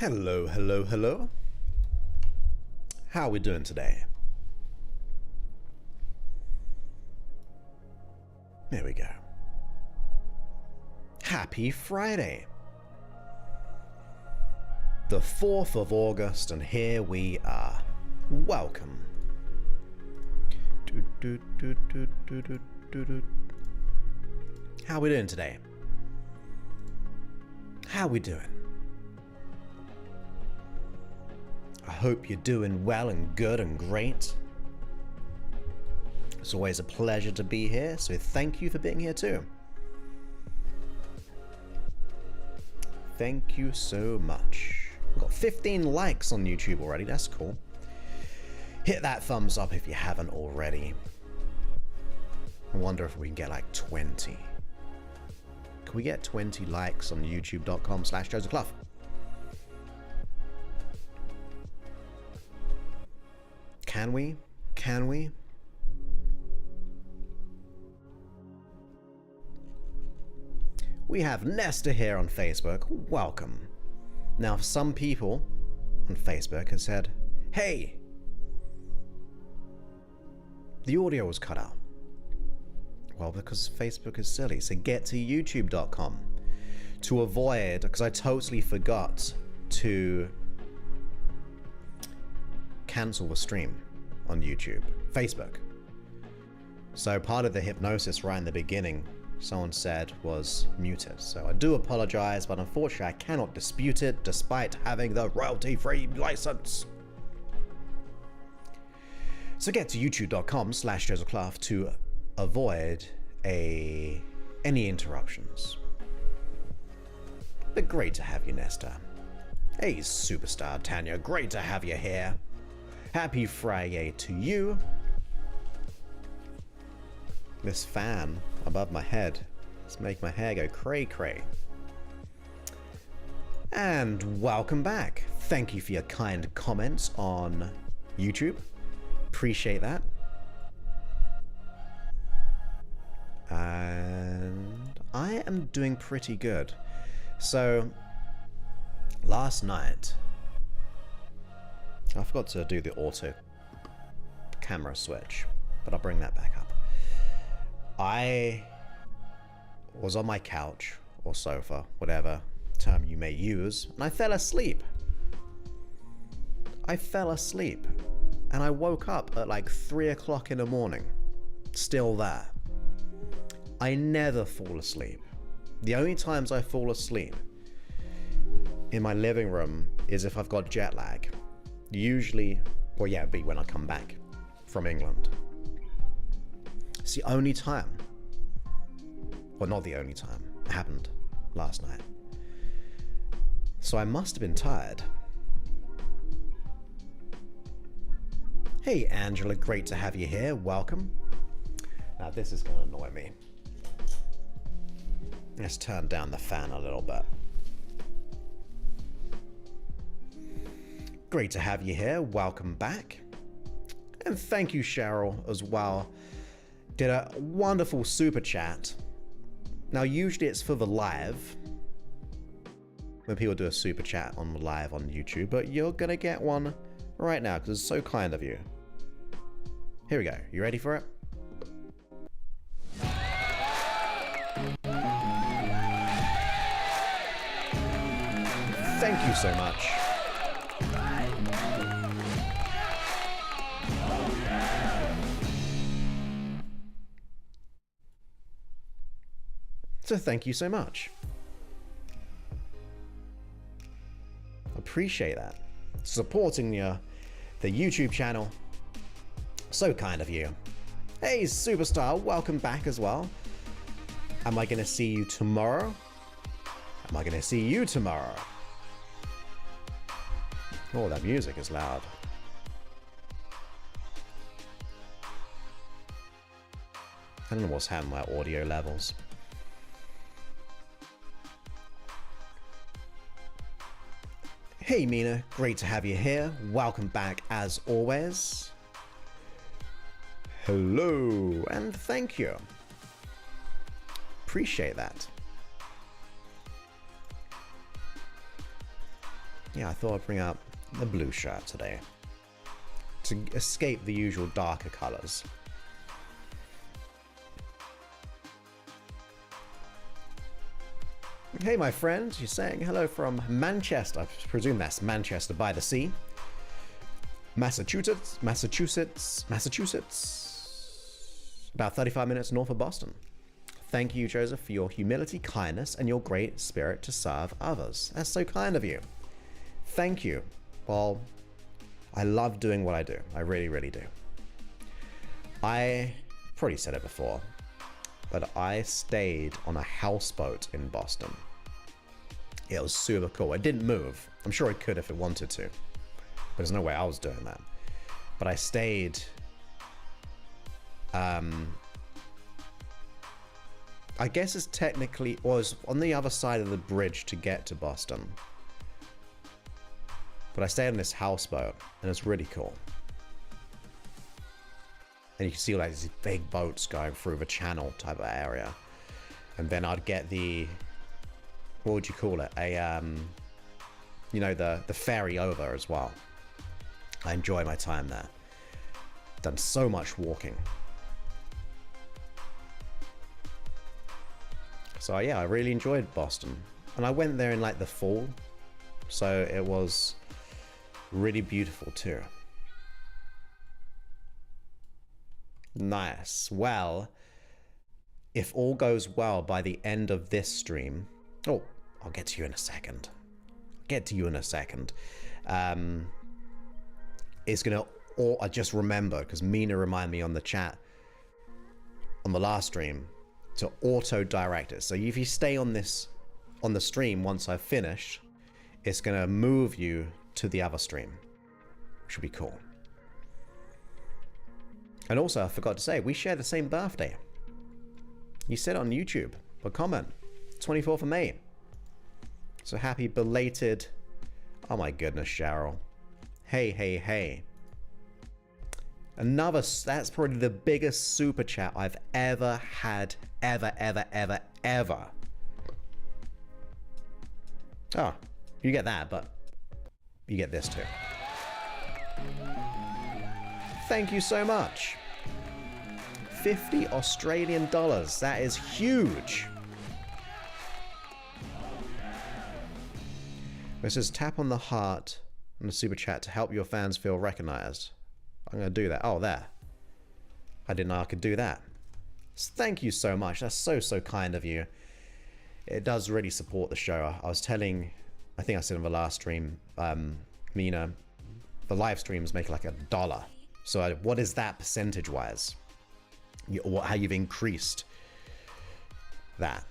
Hello, hello, hello. How are we doing today? There we go. Happy Friday. The 4th of August, and here we are. Welcome. How are we doing today? How are we doing? I hope you're doing well and good and great. It's always a pleasure to be here, so thank you for being here too. Thank you so much. We've got 15 likes on YouTube already, that's cool. Hit that thumbs up if you haven't already. I wonder if we can get like 20. Can we get 20 likes on youtube.com/JosephClough? Can we? Can we? We have Nesta here on Facebook. Welcome. Now, some people on Facebook have said, hey, the audio was cut out. Well, because Facebook is silly. So get to youtube.com to avoid, because I totally forgot to cancel the stream on YouTube, Facebook. So part of the hypnosis right in the beginning, someone said was muted. So I do apologize, but unfortunately I cannot dispute it despite having the royalty-free license. So get to youtube.com/JosephClough to avoid any interruptions. But great to have you, Nesta. Hey, superstar Tanya, great to have you here. Happy Friday to you. This fan above my head, let's make my hair go cray cray. And welcome back. Thank you for your kind comments on YouTube. Appreciate that. And I am doing pretty good. So last night, I forgot to do the auto camera switch, but I'll bring that back up. I was on my couch or sofa, whatever term you may use, and I fell asleep. I fell asleep, and I woke up at like 3 o'clock in the morning, still there. I never fall asleep. The only times I fall asleep in my living room is if I've got jet lag. Usually, well yeah, it'd be when I come back from England. It's the only time. Well, not the only time. It happened last night. So I must have been tired. Hey Angela, great to have you here. Welcome. Now this is going to annoy me. Let's turn down the fan a little bit. Great to have you here. Welcome back. And thank you, Cheryl, as well. Did a wonderful super chat. Now, usually it's for the live, when people do a super chat on live on YouTube, but you're going to get one right now because it's so kind of you. Here we go. You ready for it? Thank you so much. So thank you so much. Appreciate that. Supporting the YouTube channel. So kind of you. Hey, superstar, welcome back as well. Am I going to see you tomorrow? Am I going to see you tomorrow? Oh, that music is loud. I don't know what's happening with my audio levels. Hey Mina, great to have you here. Welcome back as always. Hello, and thank you. Appreciate that. yeah, I thought I'd bring out the blue shirt today to escape the usual darker colors. Hey, my friend, you're saying hello from Manchester. I presume that's Manchester by the sea. Massachusetts. About 35 minutes north of Boston. Thank you, Joseph, for your humility, kindness, and your great spirit to serve others. That's so kind of you. Thank you. Well, I love doing what I do. I really, really do. I probably said it before, but I stayed on a houseboat in Boston. It was super cool. It didn't move. I'm sure it could if it wanted to, but there's no way I was doing that. But I stayed, I guess it's technically was on the other side of the bridge to get to Boston. But I stayed on this houseboat and it's really cool. And you can see like these big boats going through the channel type of area. And then I'd get the, what would you call it? You know, the ferry over as well. I enjoy my time there. Done so much walking. So yeah, I really enjoyed Boston. And I went there in like the fall. So it was really beautiful too. Nice. Well, if all goes well by the end of this stream, oh, I'll get to you in a second. It's gonna, or I just remember because Mina reminded me on the chat on the last stream to auto direct it. So if you stay on this, on the stream once I've finished, it's gonna move you to the other stream, which will be cool. And also, I forgot to say, we share the same birthday. You said on YouTube, a comment, 24th of May. So happy belated, oh my goodness, Cheryl. Hey, hey, hey. Another, that's probably the biggest super chat I've ever had, ever. Oh, you get that, but you get this too. Thank you so much. 50 Australian dollars. That is huge. It says tap on the heart on the super chat to help your fans feel recognized. I'm going to do that. Oh, there. I didn't know I could do that. Thank you so much. That's so kind of you. It does really support the show. I was telling, I think I said in the last stream, Mina, the live streams make like $1. So what is that percentage wise? How you've increased that.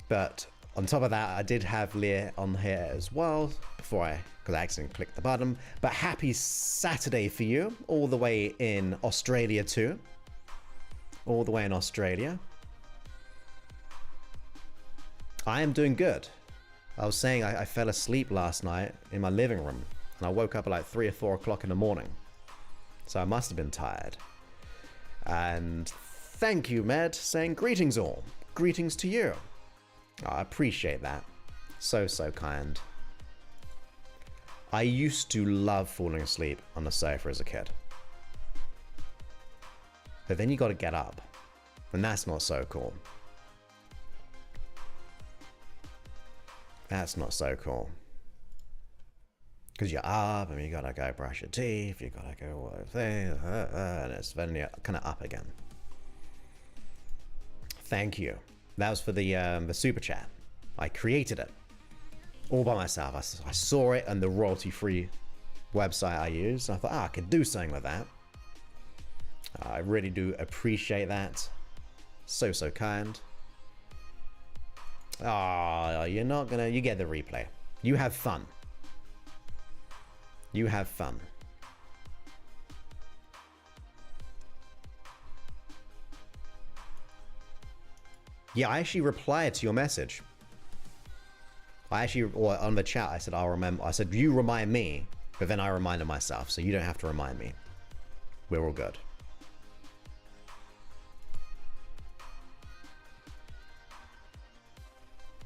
But on top of that, I did have Leah on here as well before because I accidentally clicked the button. But happy Saturday for you, all the way in Australia too. All the way in Australia. I am doing good. I was saying I fell asleep last night in my living room and I woke up at like 3 or 4 o'clock in the morning. So I must have been tired. And thank you, Med, saying greetings all. Greetings to you. Oh, I appreciate that. So kind. I used to love falling asleep on the sofa as a kid. But then you got to get up. And that's not so cool. That's not so cool. Because you're up and you gotta go brush your teeth, you gotta go and it's then you're kind of up again. Thank you. That was for the super chat. I created it all by myself. I saw it on the royalty-free website I use. And I thought, I could do something with that. I really do appreciate that. So kind. Ah, you're not gonna. You get the replay. You have fun. You have fun. Yeah, I actually replied to your message. Or on the chat, I said, I'll remember. I said, you remind me, but then I reminded myself, so you don't have to remind me. We're all good.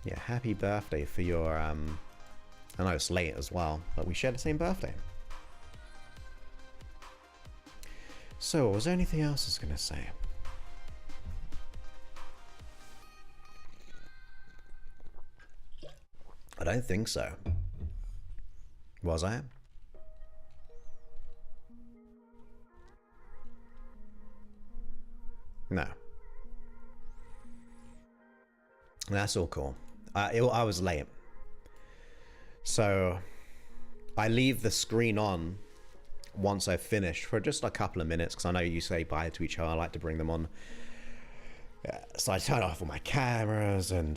Yeah, happy birthday for your I know it's late as well, but we share the same birthday. So, was there anything else I was going to say? I don't think so. Was I? No. That's all cool. I was late. So, I leave the screen on once I've finished for just a couple of minutes, because I know you say bye to each other. I like to bring them on. So I turn off all my cameras and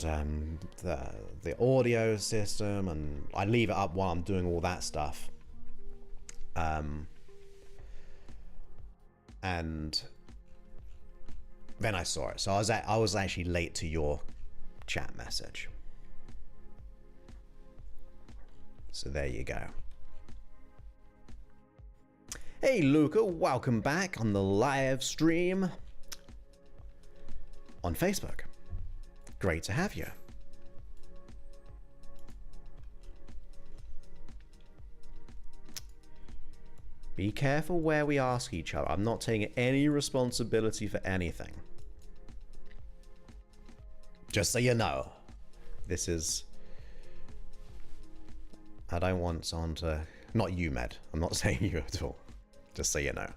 the audio system, and I leave it up while I'm doing all that stuff. And then I saw it. So I was actually late to your chat message. So there you go. Hey Luca, welcome back on the live stream on Facebook. Great to have you. Be careful where we ask each other. I'm not taking any responsibility for anything. Just so you know, this is... I don't want someone to... Not you, Med. I'm not saying you at all. Just so you know.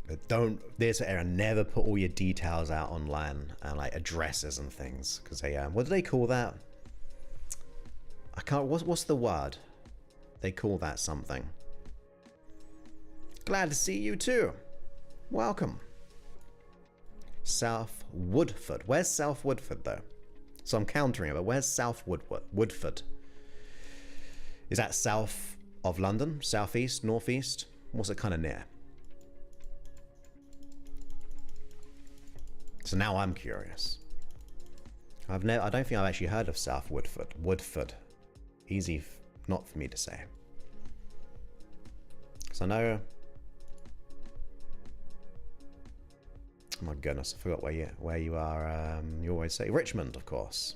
But don't... There's an error. Never put all your details out online and like addresses and things. Because they... what do they call that? I can't... What's the word? They call that something. Glad to see you too. Welcome. South Woodford. Where's South Woodford though? So I'm countering it, but where's South Woodford? Is that south of London? Southeast? Northeast? What's it kind of near? So now I'm curious. I don't think I've actually heard of South Woodford. Woodford. Easy not for me to say. So I know... Oh my goodness, I forgot where you are. You always say Richmond, of course.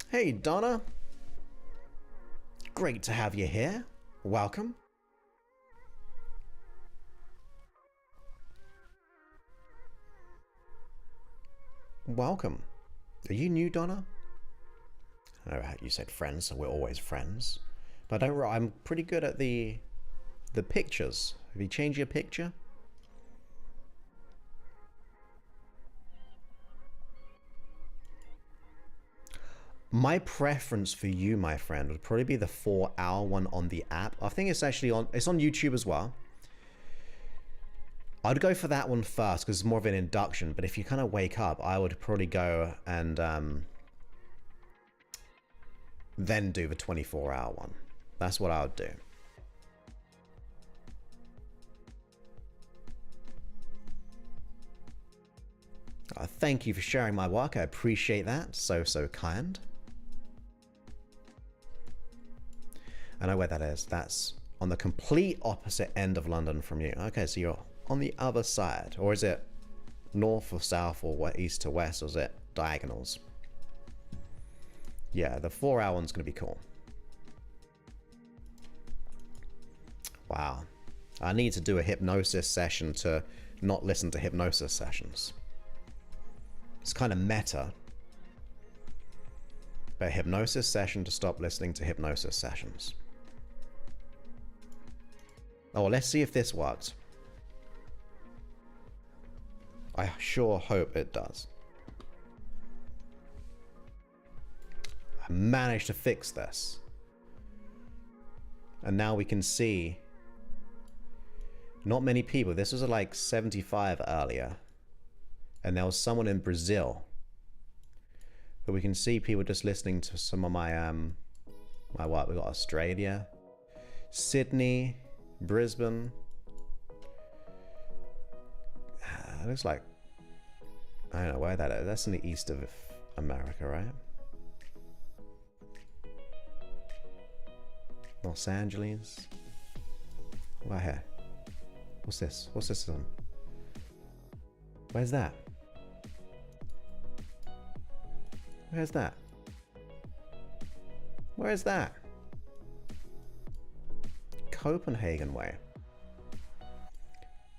Hey Donna, great to have you here. Welcome. Welcome. Are you new, Donna? I know you said friends, so we're always friends. But I'm pretty good at the pictures. Have you changed your picture? My preference for you, my friend, would probably be the 4-hour one on the app. I think it's actually on YouTube as well. I'd go for that one first because it's more of an induction, but if you kind of wake up, I would probably go and then do the 24-hour one. That's what I would do. Thank you for sharing my work. I appreciate that. So kind. I know where that is. That's on the complete opposite end of London from you. Okay, so you're on the other side, or is it north or south or east to west, or is it diagonals? Yeah, the 4-hour one's gonna be cool. Wow, I need to do a hypnosis session to not listen to hypnosis sessions. It's kind of meta, but a hypnosis session to stop listening to hypnosis sessions. Oh, well, let's see if this works. I sure hope it does. I managed to fix this. And now we can see not many people. This was like 75 earlier. And there was someone in Brazil. But we can see people just listening to some of my what? We got Australia, Sydney, Brisbane. It looks like, I don't know where that is. That's in the east of America, right? Los Angeles. Right here. What's this? What's this on? Where's that? Where's that? Where's that? Copenhagen way.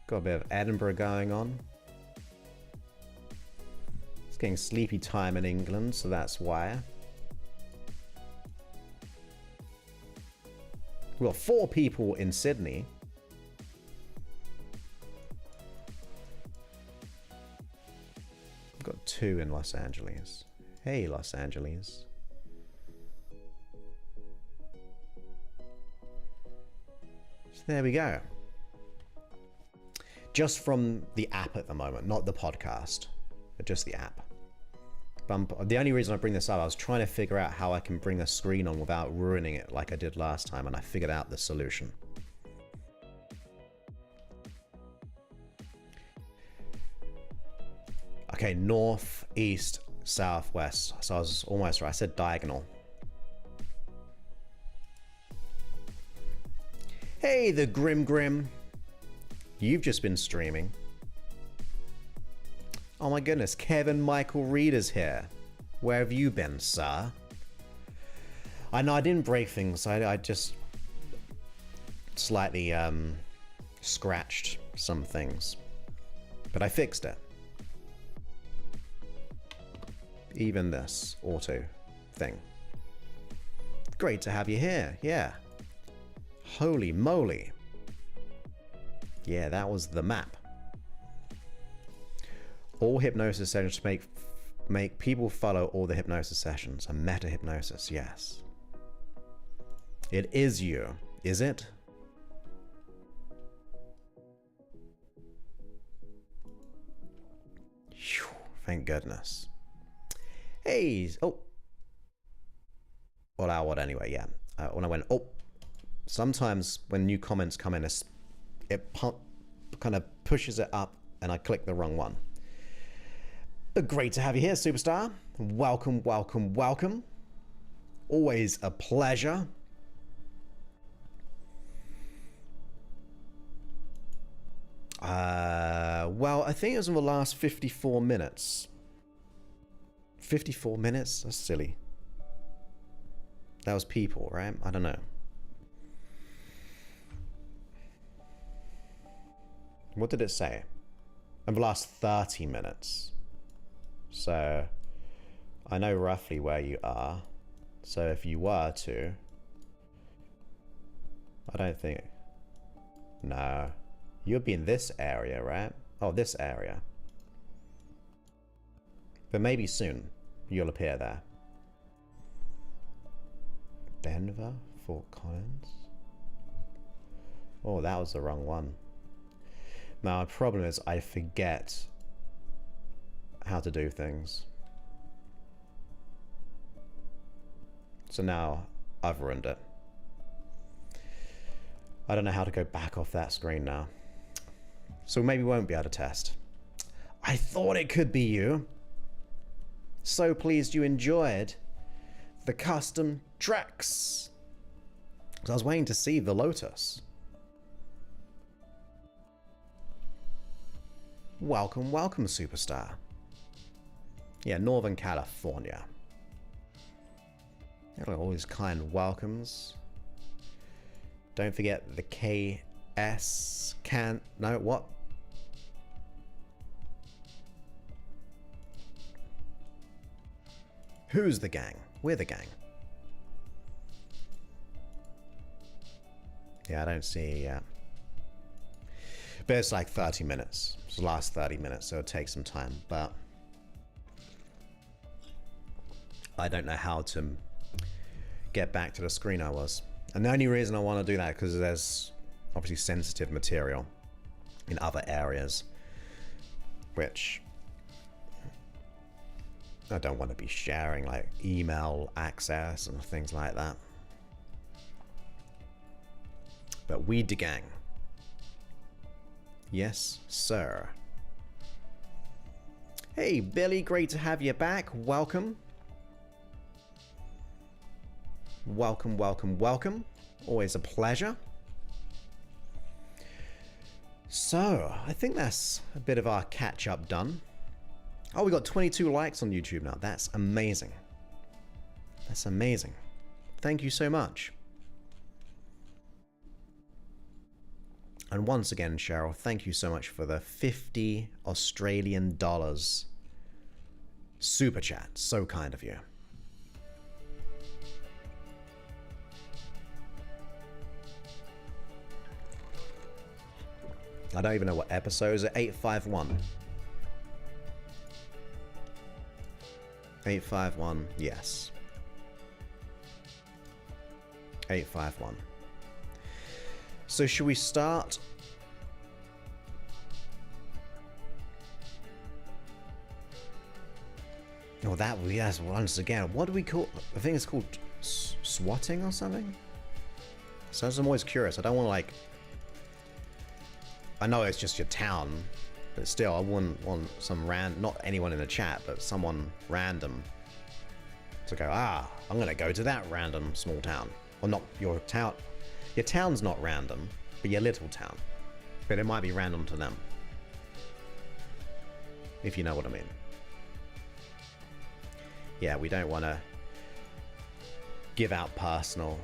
Got a bit of Edinburgh going on. It's getting sleepy time in England, so that's why. We've got 4 people in Sydney. We've got 2 in Los Angeles. Hey, Los Angeles. So there we go. Just from the app at the moment, not the podcast, but just the app. The only reason I bring this up, I was trying to figure out how I can bring a screen on without ruining it like I did last time, and I figured out the solution. Okay, north, east, south, west. So I was almost right. I said diagonal. Hey, the Grim. You've just been streaming. Oh my goodness, Kevin Michael Reed is here. Where have you been, sir? I know I didn't break things. I just slightly scratched some things. But I fixed it. Even this auto thing. Great to have you here, yeah. Holy moly. Yeah, that was the map. All hypnosis sessions to make people follow all the hypnosis sessions. A meta hypnosis, yes. It is you, is it? Whew, thank goodness. Hey, oh. Well, what anyway, yeah. When I went, oh. Sometimes when new comments come in, it kind of pushes it up and I click the wrong one. But great to have you here, Superstar. Welcome, welcome, welcome. Always a pleasure. Well, I think it was in the last 54 minutes. 54 minutes? That's silly. That was people, right? I don't know. What did it say? In the last 30 minutes. So I know roughly where you are. So if you were to, I don't think, no, you'll be in this area, right? Oh, this area. But maybe soon you'll appear there. Denver, Fort Collins. Oh, that was the wrong one. Now, my problem is I forget how to do things. So now I've ruined it. I don't know how to go back off that screen now. So maybe we won't be able to test. I thought it could be you. So pleased you enjoyed the custom tracks. Because I was waiting to see the Lotus. Welcome, welcome, Superstar. Yeah, Northern California. All these kind welcomes. Don't forget the KS can. No, what? Who's the gang? We're the gang. Yeah, I don't see. Yeah. But it's like 30 minutes. It's the last 30 minutes, so it'll take some time. But I don't know how to get back to the screen I was. And the only reason I want to do that because there's obviously sensitive material in other areas, which I don't want to be sharing, like email access and things like that. But we the gang. Yes, sir. Hey, Billy, great to have you back. Welcome. Welcome, welcome, welcome. Always a pleasure. So, I think that's a bit of our catch-up done. Oh, we got 22 likes on YouTube now. That's amazing. That's amazing. Thank you so much. And once again, Cheryl, thank you so much for the 50 Australian dollars super chat. So kind of you. I don't even know what episode is it. 851. 851, yes. 851. So should we start? Oh, that, yes, once again. What do we call, I think it's called swatting or something? So I'm always curious. I don't want to like, I know it's just your town, but still I wouldn't want some not anyone in the chat, but someone random to go, I'm going to go to that random small town. Or not your town. Your town's not random, but your little town. But it might be random to them. If you know what I mean. Yeah, we don't want to give out personal.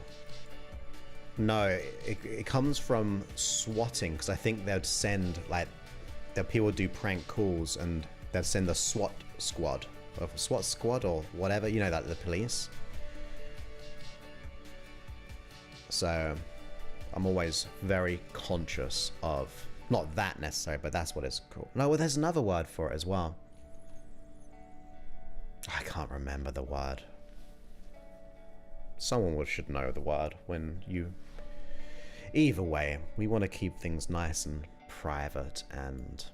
No, it comes from swatting, because I think they'd send, like, that people do prank calls and they'd send the SWAT squad, or SWAT squad or whatever, you know, like the police. So I'm always very conscious of, not that necessary, but that's what it's called. No, well, there's another word for it as well. I can't remember the word. Someone should know the word when you... Either way, we want to keep things nice and private and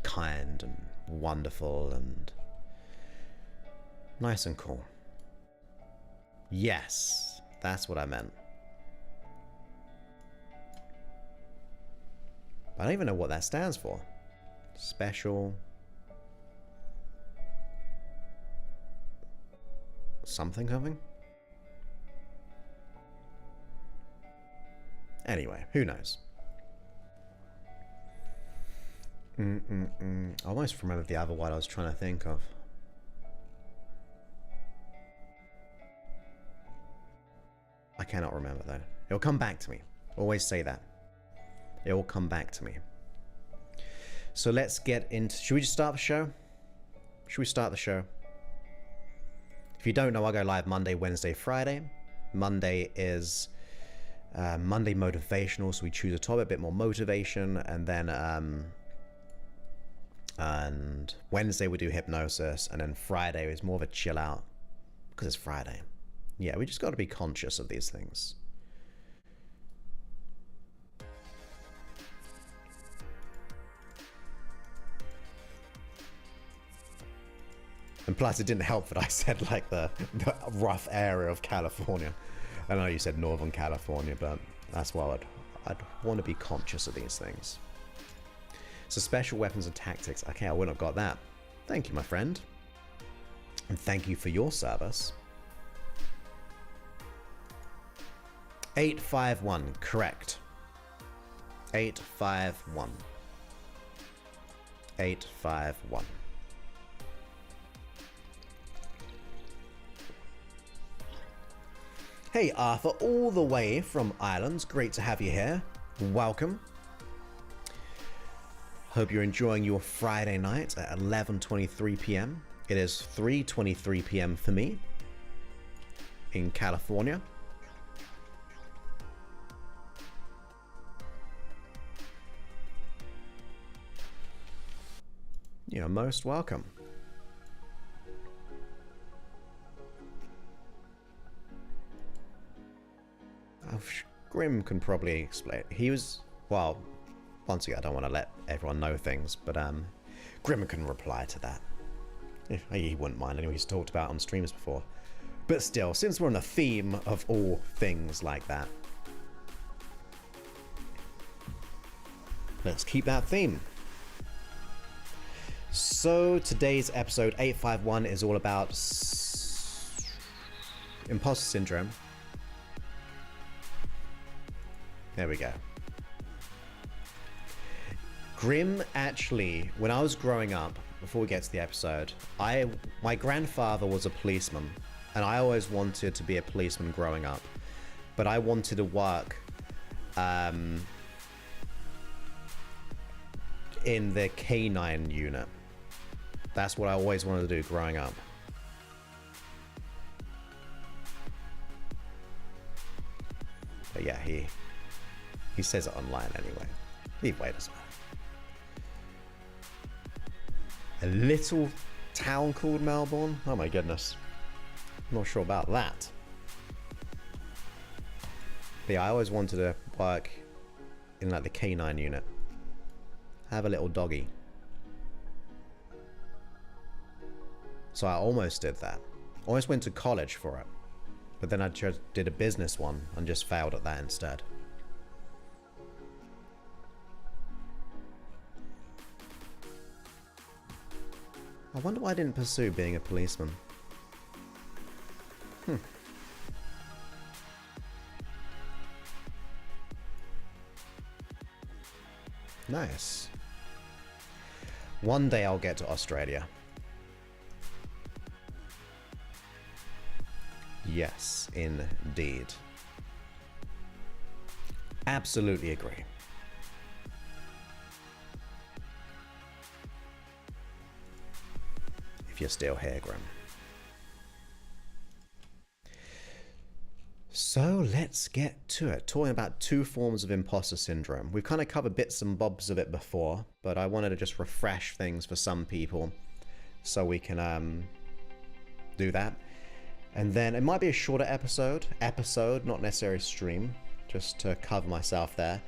kind and wonderful and nice and cool. Yes, that's what I meant. I don't even know what that stands for. Special... something. Anyway, who knows? I almost remember the other one I was trying to think of. I cannot remember though. It'll come back to me. Always say that. It will come back to me. So let's get into... Should we just start the show? Should we start the show? If you don't know, I go live Monday, Wednesday, Friday. Monday is Monday motivational, so we choose a topic, a bit more motivation, and then and Wednesday we do hypnosis, and then Friday is more of a chill out because it's Friday. Yeah, we just got to be conscious of these things. And plus, it didn't help that I said like the rough area of California. I know you said Northern California, but that's why I'd want to be conscious of these things. So special weapons and tactics. Okay, I wouldn't have got that. Thank you, my friend. And thank you for your service. 851, correct. 851. 851. Hey Arthur, all the way from Ireland. Great to have you here. Welcome. Hope you're enjoying your Friday night at 11:23 p.m. It is 3:23 p.m. for me in California. You're most welcome. Grim can probably explain. He was, well, once again, I don't want to let everyone know things, but Grim can reply to that. He wouldn't mind anyway, he's talked about on streams before. But still, since we're on the theme of all things like that, let's keep that theme. So today's episode 851 is all about imposter syndrome. There we go. Grim, actually, when I was growing up, before we get to the episode, my grandfather was a policeman, and I always wanted to be a policeman growing up, but I wanted to work in the canine unit. That's what I always wanted to do growing up. But yeah, he says it online anyway. Either way, it doesn't matter. A little town called Melbourne? Oh my goodness. I'm not sure about that. But yeah, I always wanted to work in like the canine unit. Have a little doggy. So I almost did that. Almost went to college for it. But then I just did a business one and just failed at that instead. I wonder why I didn't pursue being a policeman. Nice. One day I'll get to Australia. Yes, indeed. Absolutely agree. If you're still here, Grim. So let's get to it. Talking about two forms of imposter syndrome. We've kind of covered bits and bobs of it before, but I wanted to just refresh things for some people so we can do that. And then it might be a shorter episode, not necessarily stream, just to cover myself there.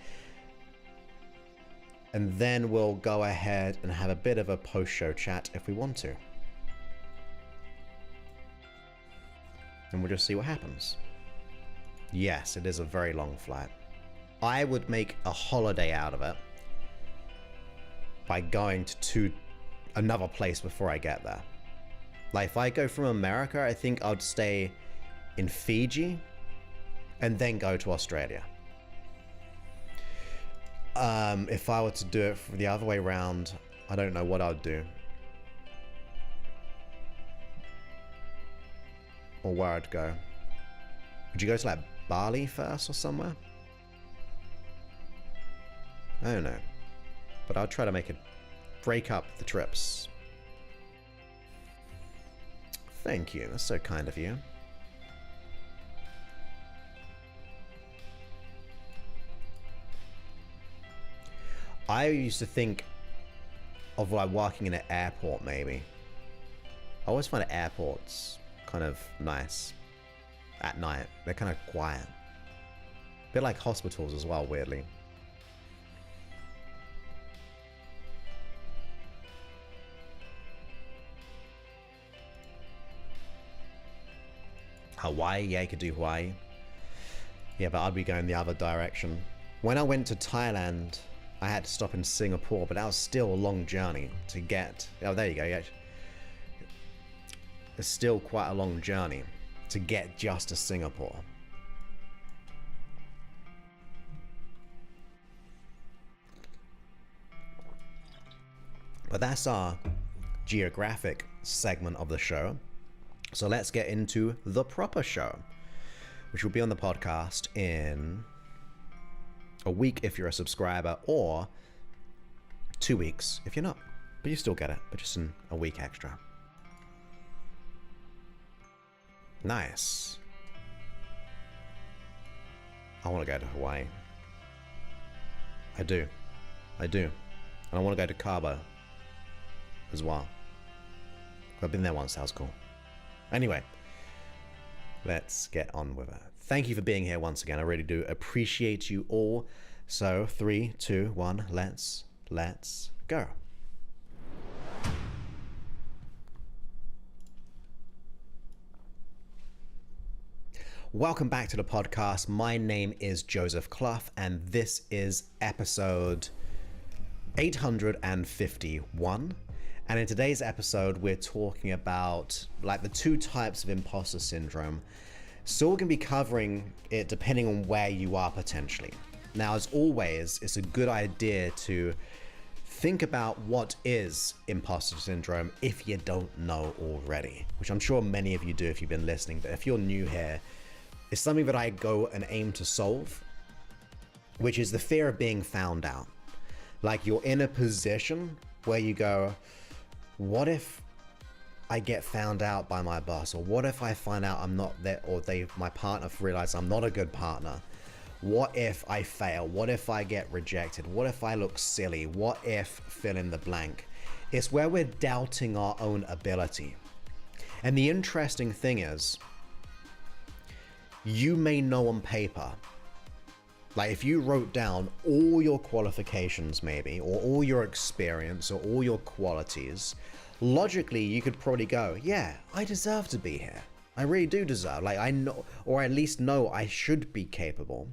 And then we'll go ahead and have a bit of a post-show chat if we want to. And we'll just see what happens. Yes, it is a very long flight. I would make a holiday out of it by going to another place before I get there. Like if I go from America, I think I'd stay in Fiji and then go to Australia. If I were to do it the other way around, I don't know what I'd do. Or where I'd go. Would you go to like Bali first or somewhere? I don't know. But I'll try to break up the trips. Thank you, that's so kind of you. I used to think of like working in an airport maybe. I always find airports kind of nice at night. They're kind of quiet. A bit like hospitals as well, weirdly. Hawaii, yeah, you could do Hawaii. Yeah, but I'd be going the other direction. When I went to Thailand, I had to stop in Singapore, but that was still a long journey to get. Oh, there you go. Yeah. It's still quite a long journey to get just to Singapore. But that's our geographic segment of the show. So let's get into the proper show, which will be on the podcast in a week if you're a subscriber, or 2 weeks if you're not. But you still get it, but just in a week extra. Nice. I want to go to Hawaii. I do. And I want to go to Cabo as well. I've been there once, that was cool. Anyway, let's get on with it. Thank you for being here once again. I really do appreciate you all. So 3, 2, 1, let's go. Welcome back to the podcast. My name is Joseph Clough, and this is episode 851. And in today's episode, we're talking about like the two types of imposter syndrome. So we're going to be covering it depending on where you are potentially. Now, as always, it's a good idea to think about what is imposter syndrome if you don't know already, which I'm sure many of you do if you've been listening, but if you're new here, it's something that I go and aim to solve, which is the fear of being found out. Like, you're in a position where you go, what if I get found out by my boss? Or what if I find out I'm not there, or my partner realizes I'm not a good partner? What if I fail? What if I get rejected? What if I look silly? What if fill in the blank? It's where we're doubting our own ability. And the interesting thing is, you may know on paper, like if you wrote down all your qualifications maybe, or all your experience, or all your qualities, logically you could probably go, yeah, I deserve to be here. I really do deserve, like I know, or at least know I should be capable.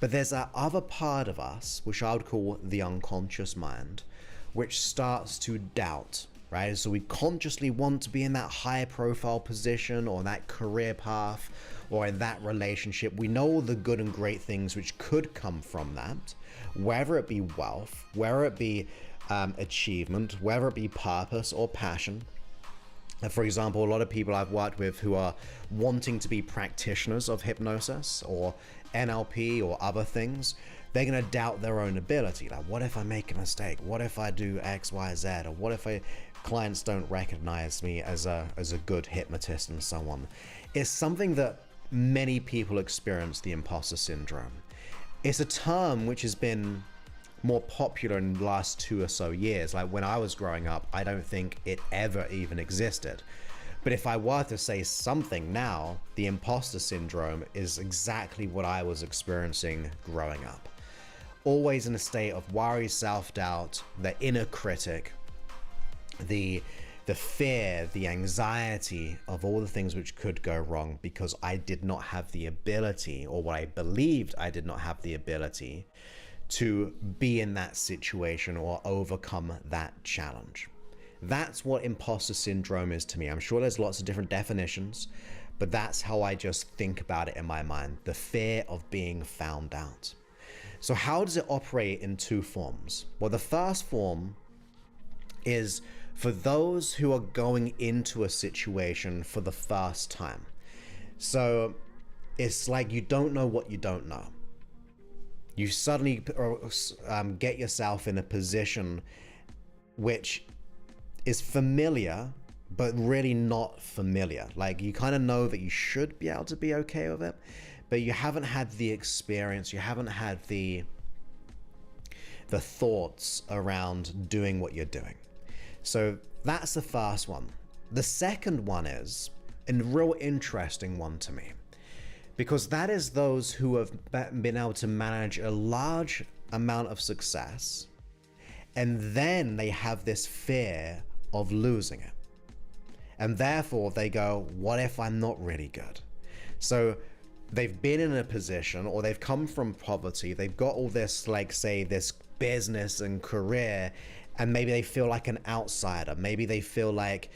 But there's that other part of us, which I would call the unconscious mind, which starts to doubt, right? So we consciously want to be in that high profile position, or that career path, or in that relationship. We know all the good and great things which could come from that, whether it be wealth, whether it be achievement, whether it be purpose or passion. For example, a lot of people I've worked with who are wanting to be practitioners of hypnosis or NLP or other things, they're going to doubt their own ability. Like, what if I make a mistake? What if I do X, Y, Z? Or what if clients don't recognize me as a good hypnotist and so on? It's something that many people experience, the imposter syndrome. It's a term which has been more popular in the last 2 or so years. Like when I was growing up, I don't think it ever even existed. But if I were to say something now, the imposter syndrome is exactly what I was experiencing growing up. Always in a state of worry, self-doubt, the inner critic, the fear, the anxiety of all the things which could go wrong because I did not have the ability, or what I believed I did not have the ability to be in that situation or overcome that challenge. That's what imposter syndrome is to me. I'm sure there's lots of different definitions, but that's how I just think about it in my mind. The fear of being found out. So how does it operate in 2 forms? Well, the first form is for those who are going into a situation for the first time. So it's like you don't know what you don't know. You suddenly get yourself in a position which is familiar, but really not familiar. Like you kind of know that you should be able to be okay with it, but you haven't had the experience, you haven't had the thoughts around doing what you're doing. So that's the first one. The second one is a real interesting one to me, because that is those who have been able to manage a large amount of success, and then they have this fear of losing it. And therefore they go, what if I'm not really good? So they've been in a position, or they've come from poverty, they've got all this, like say this business and career, and maybe they feel like an outsider. Maybe they feel like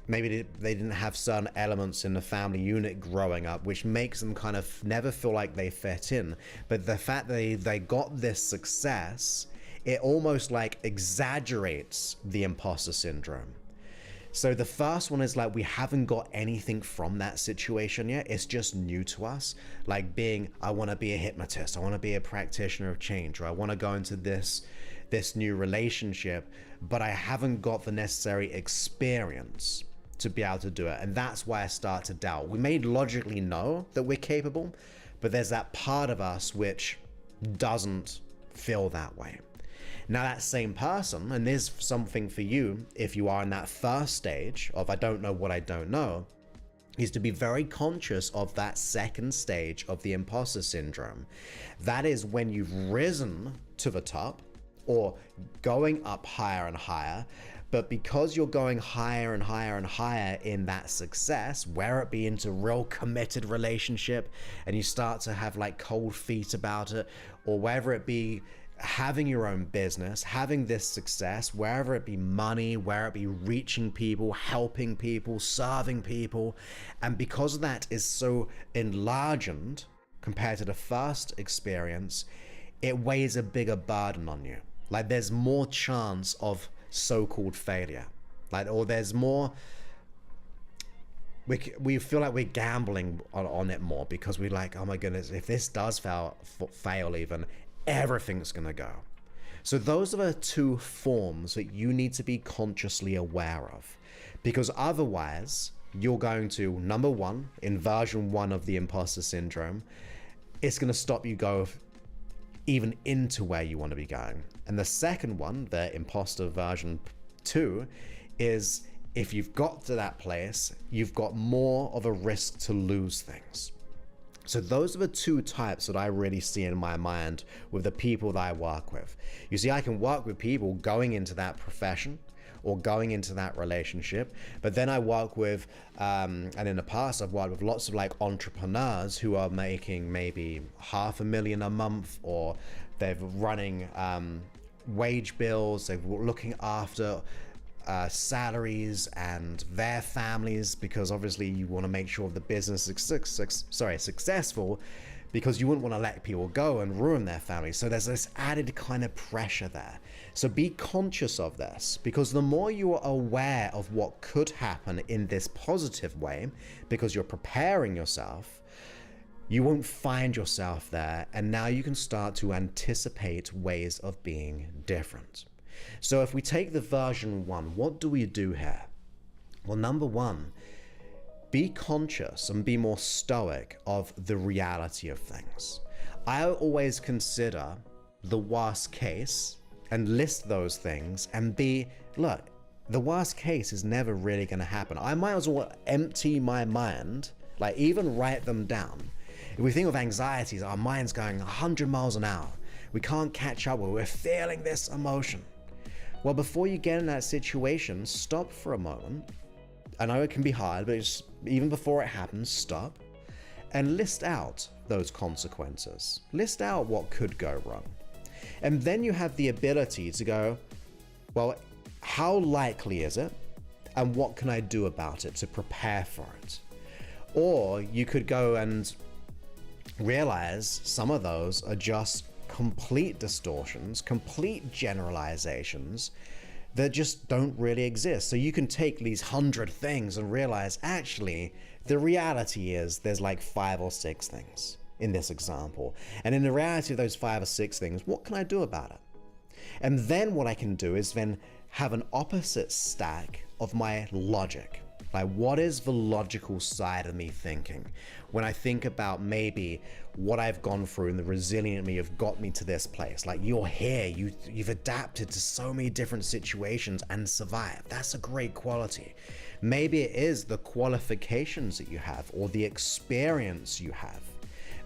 maybe they didn't have certain elements in the family unit growing up, which makes them kind of never feel like they fit in. But the fact that they got this success, it almost like exaggerates the imposter syndrome. So the first one is like we haven't got anything from that situation yet. It's just new to us. Like being, I want to be a hypnotist, I want to be a practitioner of change, or I want to go into this new relationship, but I haven't got the necessary experience to be able to do it. And that's why I start to doubt. We may logically know that we're capable, but there's that part of us which doesn't feel that way. Now that same person, and there's something for you if you are in that first stage of I don't know what I don't know, is to be very conscious of that second stage of the imposter syndrome. That is when you've risen to the top, or going up higher and higher, but because you're going higher and higher and higher in that success, where it be into real committed relationship, and you start to have like cold feet about it, or whether it be having your own business, having this success, wherever it be money, where it be reaching people, helping people, serving people, and because that is so enlarged compared to the first experience, it weighs a bigger burden on you. Like there's more chance of so-called failure. Like, or there's more, we feel like we're gambling on it more because we're like, oh my goodness, if this does fail even, everything's gonna go. So those are the two forms that you need to be consciously aware of, because otherwise you're going to, number one, in version 1 of the imposter syndrome, it's going to stop you go even into where you want to be going. And the second one, the imposter version 2, is if you've got to that place, you've got more of a risk to lose things. So those are the two types that I really see in my mind with the people that I work with. You see, I can work with people going into that profession or going into that relationship, but then I work with, and in the past I've worked with lots of like entrepreneurs who are making maybe $500,000 a month, or they're running wage bills, they're looking after salaries and their families, because obviously you want to make sure the business is successful, because you wouldn't want to let people go and ruin their families. So there's this added kind of pressure there. So be conscious of this, because the more you are aware of what could happen in this positive way, because you're preparing yourself, you won't find yourself there, and now you can start to anticipate ways of being different. So if we take the version 1, what do we do here? Well, number 1, be conscious and be more stoic of the reality of things. I always consider the worst case and list those things and look, the worst case is never really going to happen. I might as well empty my mind, like even write them down. If we think of anxieties, our mind's going 100 miles an hour. We can't catch up with, we're feeling this emotion. Well, before you get in that situation, stop for a moment. I know it can be hard, but just, even before it happens, stop and list out those consequences. List out what could go wrong. And then you have the ability to go, well, how likely is it? And what can I do about it to prepare for it? Or you could go and realize some of those are just complete distortions, complete generalizations that just don't really exist. So you can take these 100 things and realize, actually, the reality is there's like 5 or 6 things in this example. And in the reality of those 5 or 6 things, what can I do about it? And then what I can do is then have an opposite stack of my logic. Like, what is the logical side of me thinking? When I think about maybe what I've gone through and the resilient me have got me to this place. Like, you're here, you've adapted to so many different situations and survived. That's a great quality. Maybe it is the qualifications that you have or the experience you have.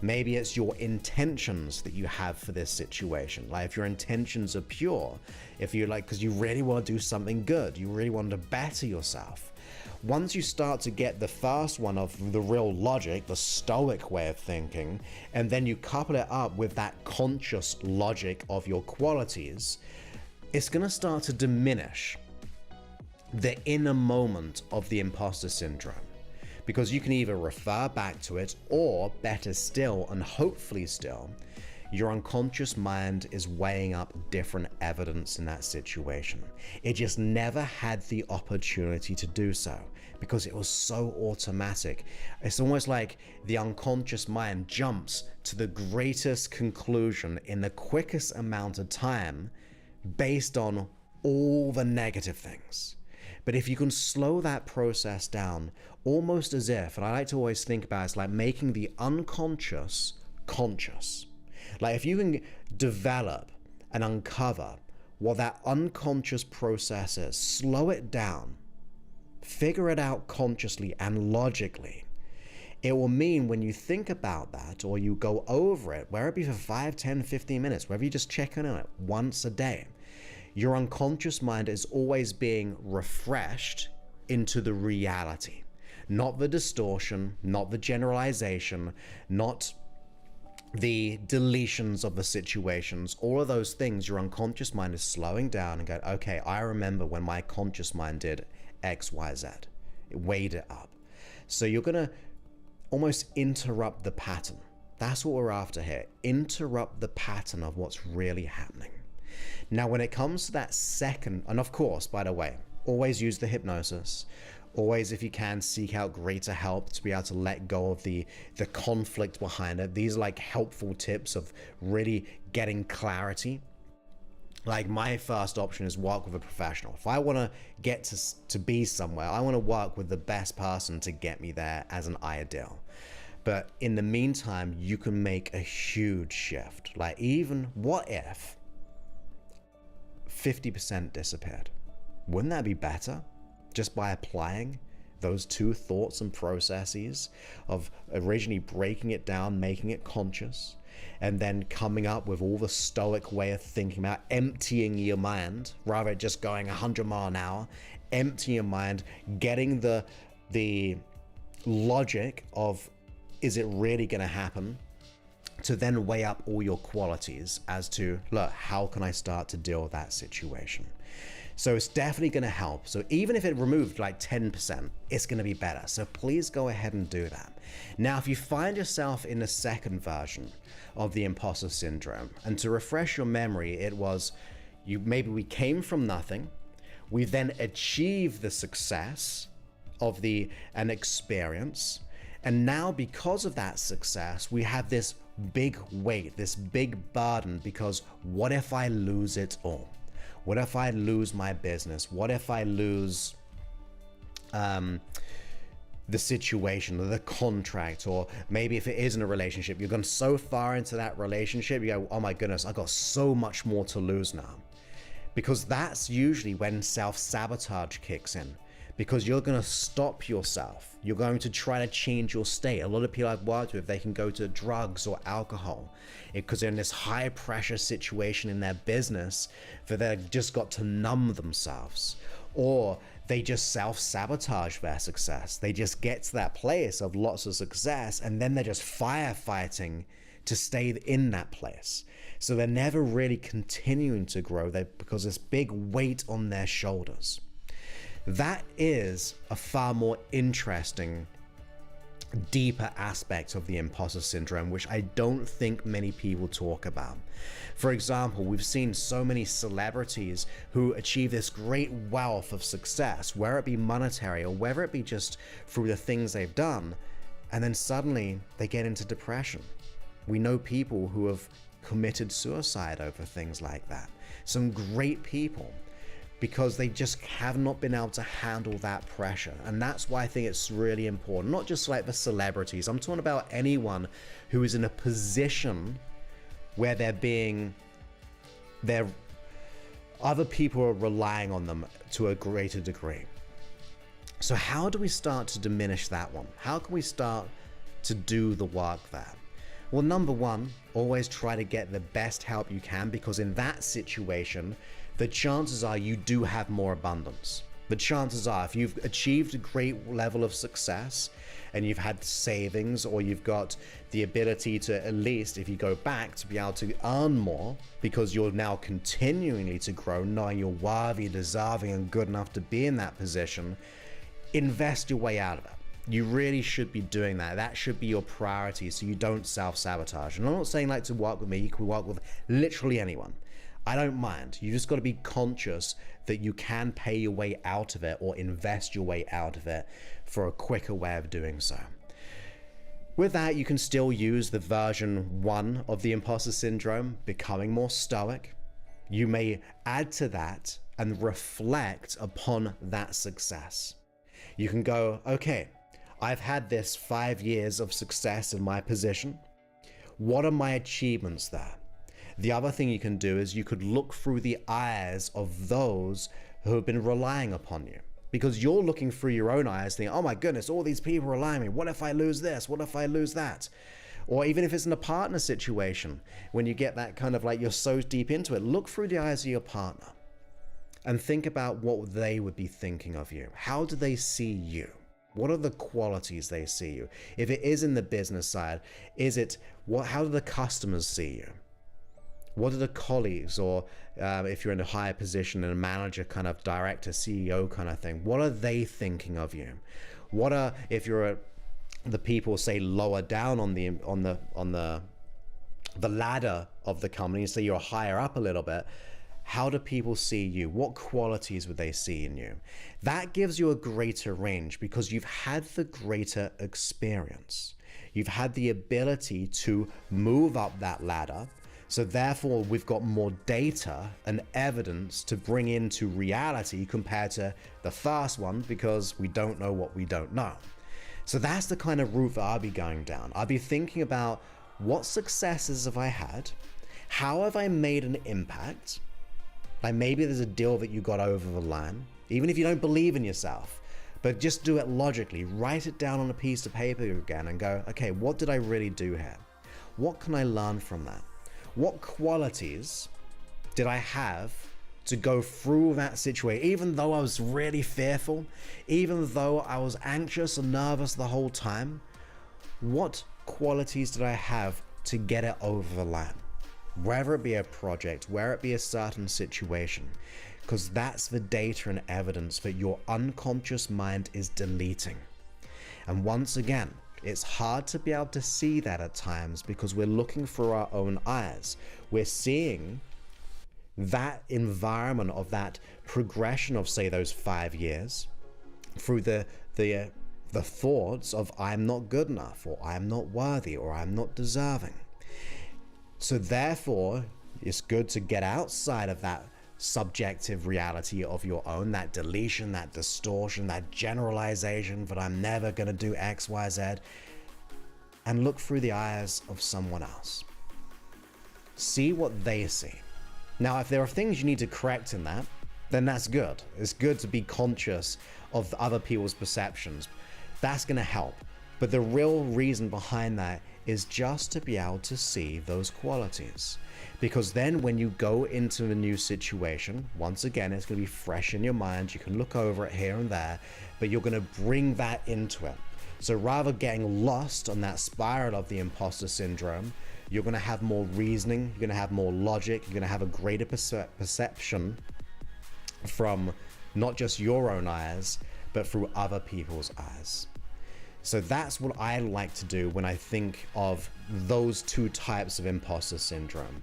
Maybe it's your intentions that you have for this situation. Like, if your intentions are pure, if you're like, because you really want to do something good, you really want to better yourself. Once you start to get the first one of the real logic, the stoic way of thinking, and then you couple it up with that conscious logic of your qualities, it's going to start to diminish the inner moment of the imposter syndrome. Because you can either refer back to it, or better still, and hopefully still, your unconscious mind is weighing up different evidence in that situation. It just never had the opportunity to do so because it was so automatic. It's almost like the unconscious mind jumps to the greatest conclusion in the quickest amount of time based on all the negative things. But if you can slow that process down, almost as if, and I like to always think about it, it's like making the unconscious conscious. Like, if you can develop and uncover what that unconscious process is, slow it down, figure it out consciously and logically, it will mean when you think about that or you go over it, whether it be for 5, 10, 15 minutes, whether you just check on it once a day, your unconscious mind is always being refreshed into the reality, not the distortion, not the generalization, not the deletions of the situations. All of those things, your unconscious mind is slowing down and going, okay, I remember when my conscious mind did X, Y, Z. It weighed it up. So you're going to almost interrupt the pattern. That's what we're after here. Interrupt the pattern of what's really happening. Now, when it comes to that second, and of course, by the way, always use the hypnosis. Always, if you can, seek out greater help to be able to let go of the conflict behind it. These are like helpful tips of really getting clarity. Like, my first option is work with a professional. If I want to get to be somewhere, I want to work with the best person to get me there as an ideal. But in the meantime, you can make a huge shift. Like, even what if 50% disappeared? Wouldn't that be better? Just by applying those two thoughts and processes of originally breaking it down, making it conscious, and then coming up with all the stoic way of thinking about emptying your mind, rather than just going 100 miles an hour, empty your mind, getting the logic of, is it really going to happen? To then weigh up all your qualities as to, look, how can I start to deal with that situation? So it's definitely going to help. So even if it removed like 10%, it's going to be better. So please go ahead and do that. Now, if you find yourself in the second version of the imposter syndrome, and to refresh your memory, it was maybe we came from nothing. We then achieved the success of an experience. And now, because of that success, we have this big weight, this big burden, because what if I lose it all? What if I lose my business? What if I lose the situation or the contract? Or maybe if it isn't a relationship, you've gone so far into that relationship, you go, oh my goodness, I got so much more to lose now. Because that's usually when self-sabotage kicks in. Because you're going to stop yourself. You're going to try to change your state. A lot of people I've worked with, they can go to drugs or alcohol because they're in this high pressure situation in their business that they've just got to numb themselves. Or they just self-sabotage their success. They just get to that place of lots of success and then they're just firefighting to stay in that place. So they're never really continuing to grow because there's big weight on their shoulders. That is a far more interesting, deeper aspect of the imposter syndrome, which I don't think many people talk about. For example, we've seen so many celebrities who achieve this great wealth of success, whether it be monetary or whether it be just through the things they've done, and then suddenly they get into depression. We know people who have committed suicide over things like that. Some great people, because they just have not been able to handle that pressure. And that's why I think it's really important, not just like the celebrities. I'm talking about anyone who is in a position where other people are relying on them to a greater degree. So how do we start to diminish that one? How can we start to do the work there? Well, number one, always try to get the best help you can, because in that situation, the chances are you do have more abundance. The chances are, if you've achieved a great level of success and you've had savings, or you've got the ability to, at least if you go back, to be able to earn more because you're now continually to grow, knowing you're worthy, deserving, and good enough to be in that position, invest your way out of it. You really should be doing that. That should be your priority, so you don't self-sabotage. And I'm not saying like to work with me. You can work with literally anyone. I don't mind. You just got to be conscious that you can pay your way out of it or invest your way out of it for a quicker way of doing so. With that, you can still use the version 1 of the imposter syndrome, becoming more stoic. You may add to that and reflect upon that success. You can go, okay, I've had this 5 years of success in my position. What are my achievements there? The other thing you can do is you could look through the eyes of those who have been relying upon you, because you're looking through your own eyes thinking, oh my goodness, all these people rely on me. What if I lose this? What if I lose that? Or even if it's in a partner situation, when you get that kind of like you're so deep into it, look through the eyes of your partner and think about what they would be thinking of you. How do they see you? What are the qualities they see you? If it is in the business side, how do the customers see you? What are the colleagues, or if you're in a higher position in a manager kind of director, CEO kind of thing, what are they thinking of you? If you're the people say lower down on the ladder of the company, so you're higher up a little bit, How do people see you? What qualities would they see in you? That gives you a greater range because you've had the greater experience. You've had the ability to move up that ladder. So therefore, we've got more data and evidence to bring into reality compared to the first one because we don't know what we don't know. So that's the kind of route that I'll be going down. I'll be thinking about what successes have I had? How have I made an impact? Like maybe there's a deal that you got over the line, even if you don't believe in yourself, but just do it logically. Write it down on a piece of paper again and go, okay, what did I really do here? What can I learn from that? What qualities did I have to go through that situation? Even though I was really fearful, even though I was anxious and nervous the whole time, what qualities did I have to get it over the line? Whether it be a project, whether it be a certain situation, because that's the data and evidence that your unconscious mind is deleting. And once again, it's hard to be able to see that at times because we're looking through our own eyes. We're seeing that environment of that progression of, say, those 5 years through the thoughts of I'm not good enough, or I'm not worthy, or I'm not deserving. So therefore, it's good to get outside of that subjective reality of your own, that deletion, that distortion, that generalization that I'm never going to do X, Y, Z, and look through the eyes of someone else. See what they see. Now, if there are things you need to correct in that, then that's good. It's good to be conscious of other people's perceptions. That's going to help. But the real reason behind that is just to be able to see those qualities. Because then when you go into a new situation, once again, it's going to be fresh in your mind. You can look over it here and there, but you're going to bring that into it. So rather getting lost on that spiral of the imposter syndrome, you're going to have more reasoning, you're going to have more logic, you're going to have a greater perception from not just your own eyes, but through other people's eyes. So that's what I like to do when I think of those two types of imposter syndrome.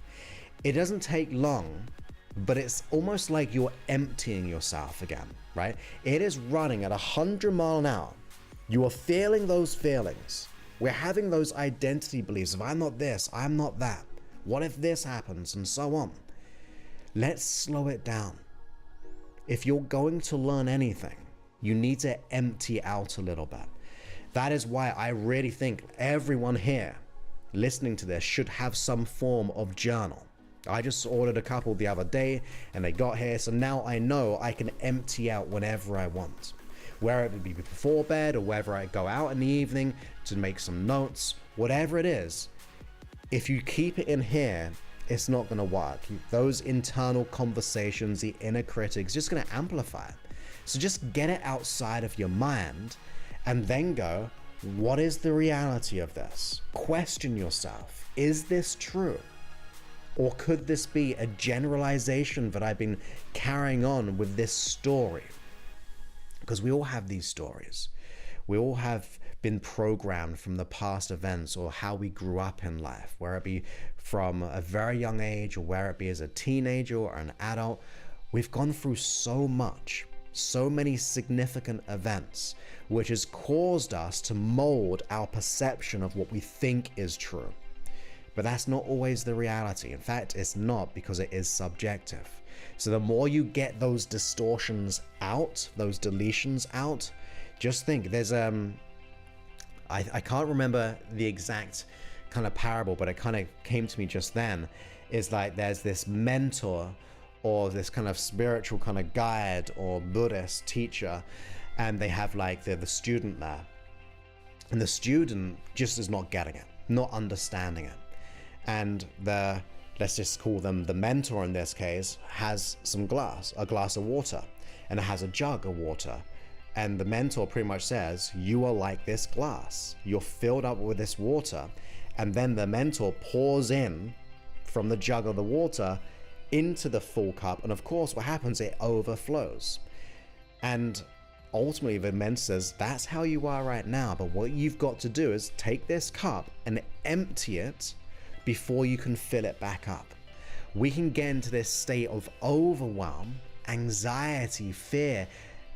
It doesn't take long, but it's almost like you're emptying yourself again, right? It is running at 100 miles an hour. You are feeling those feelings. We're having those identity beliefs of I'm not this, I'm not that. What if this happens, and so on. Let's slow it down. If you're going to learn anything, you need to empty out a little bit. That is why I really think everyone here listening to this should have some form of journal. I just ordered a couple the other day and they got here, so now I know I can empty out whenever I want. Whether it be before bed or whether I go out in the evening to make some notes, whatever it is, if you keep it in here, it's not going to work. Those internal conversations, the inner critic's just going to amplify it. So just get it outside of your mind and then go, what is the reality of this? Question yourself. Is this true? Or could this be a generalization that I've been carrying on with this story? Because we all have these stories. We all have been programmed from the past events or how we grew up in life, whether it be from a very young age or whether it be as a teenager or an adult. We've gone through so much, so many significant events, which has caused us to mold our perception of what we think is true. But that's not always the reality. In fact, it's not, because it is subjective. So the more you get those distortions out, those deletions out, just think there's I can't remember the exact kind of parable, but it kind of came to me just then. Is like there's this mentor or this kind of spiritual kind of guide or Buddhist teacher, and they have like the student there, and the student just is not getting it, not understanding it, and let's just call them the mentor in this case, has a glass of water, and it has a jug of water. And the mentor pretty much says, you are like this glass. You're filled up with this water. And then the mentor pours in from the jug of the water into the full cup. And of course, what happens, it overflows. And ultimately, the mentor says, that's how you are right now. But what you've got to do is take this cup and empty it before you can fill it back up. we can get into this state of overwhelm, anxiety, fear.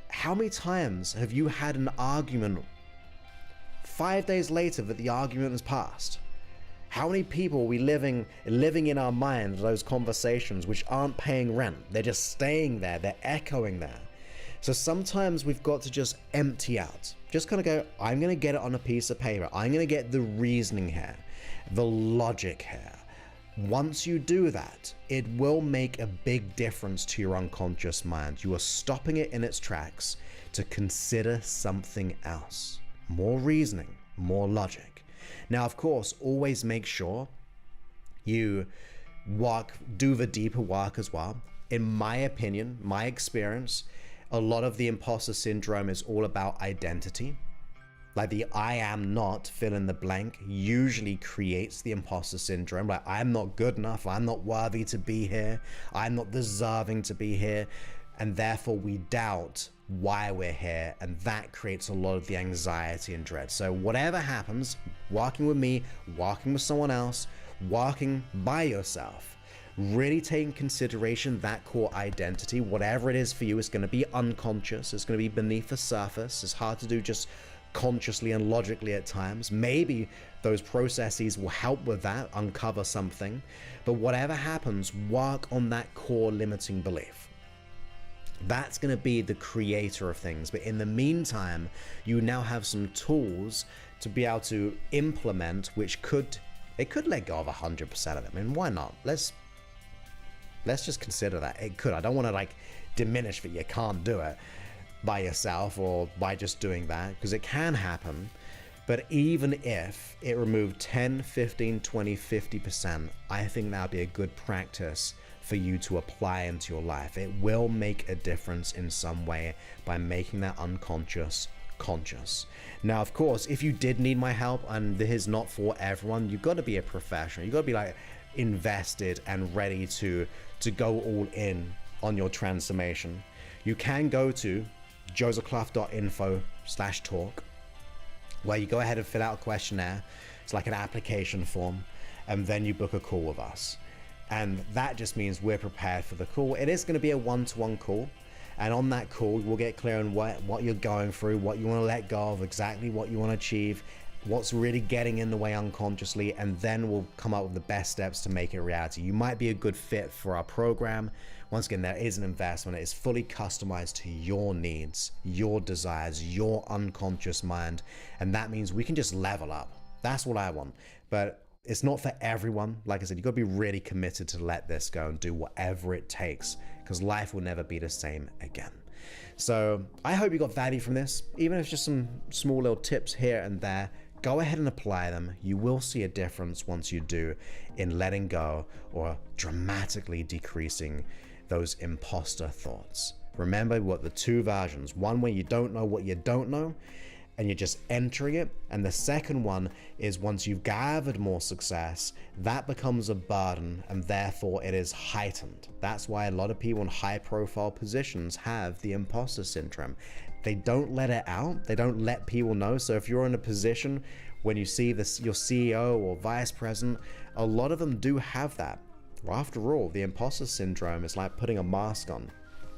How many times have you had an argument 5 days later that the argument has passed? How many people are we living in our minds, those conversations which aren't paying rent? They're just staying there, they're echoing there. So sometimes we've got to just empty out. Just kind of go, I'm going to get it on a piece of paper. I'm going to get the reasoning here, the logic here. Once you do that, it will make a big difference to your unconscious mind. You are stopping it in its tracks to consider something else. More reasoning, more logic. Now, of course, always make sure you do the deeper work as well. In my opinion, my experience, a lot of the imposter syndrome is all about identity. Like the I am not fill in the blank usually creates the imposter syndrome. Like, I'm not good enough, I'm not worthy to be here, I'm not deserving to be here. And therefore we doubt why we're here, and that creates a lot of the anxiety and dread. So whatever happens, walking with me, walking with someone else, walking by yourself, really take in consideration that core identity. Whatever it is for you, is going to be unconscious, it's going to be beneath the surface. It's hard to do just consciously and logically at times. Maybe those processes will help with that, uncover something. But whatever happens, work on that core limiting belief. That's going to be the creator of things. But in the meantime, you now have some tools to be able to implement, which could let go of 100% of it. I mean, why not? Let's just consider that it could. I don't want to like diminish that you can't do it by yourself or by just doing that, because it can happen. But even if it removed 10, 15, 20, 50%, I think that would be a good practice for you to apply into your life. It will make a difference in some way by making that unconscious conscious. Now, of course, if you did need my help, and this is not for everyone, you've got to be a professional. You've got to be like invested and ready to go all in on your transformation. You can go to josephclough.info/talk, where you go ahead and fill out a questionnaire. It's like an application form, and then you book a call with us. And that just means we're prepared for the call. It is going to be a one-to-one call. And on that call, we'll get clear on what you're going through, what you want to let go of, exactly what you want to achieve, what's really getting in the way unconsciously, and then we'll come up with the best steps to make it a reality. You might be a good fit for our program. Once again, there is an investment. It is fully customized to your needs, your desires, your unconscious mind. And that means we can just level up. That's what I want. But it's not for everyone. Like I said, you've got to be really committed to let this go and do whatever it takes, because life will never be the same again. So I hope you got value from this. Even if it's just some small little tips here and there, go ahead and apply them. You will see a difference once you do in letting go or dramatically decreasing those imposter thoughts. Remember what the two versions, one where you don't know what you don't know and you're just entering it, and the second one is once you've gathered more success, that becomes a burden and therefore it is heightened. That's why a lot of people in high profile positions have the imposter syndrome. They don't let it out. They don't let people know. So if you're in a position when you see this, your CEO or vice president, a lot of them do have that. Well, after all, the imposter syndrome is like putting a mask on.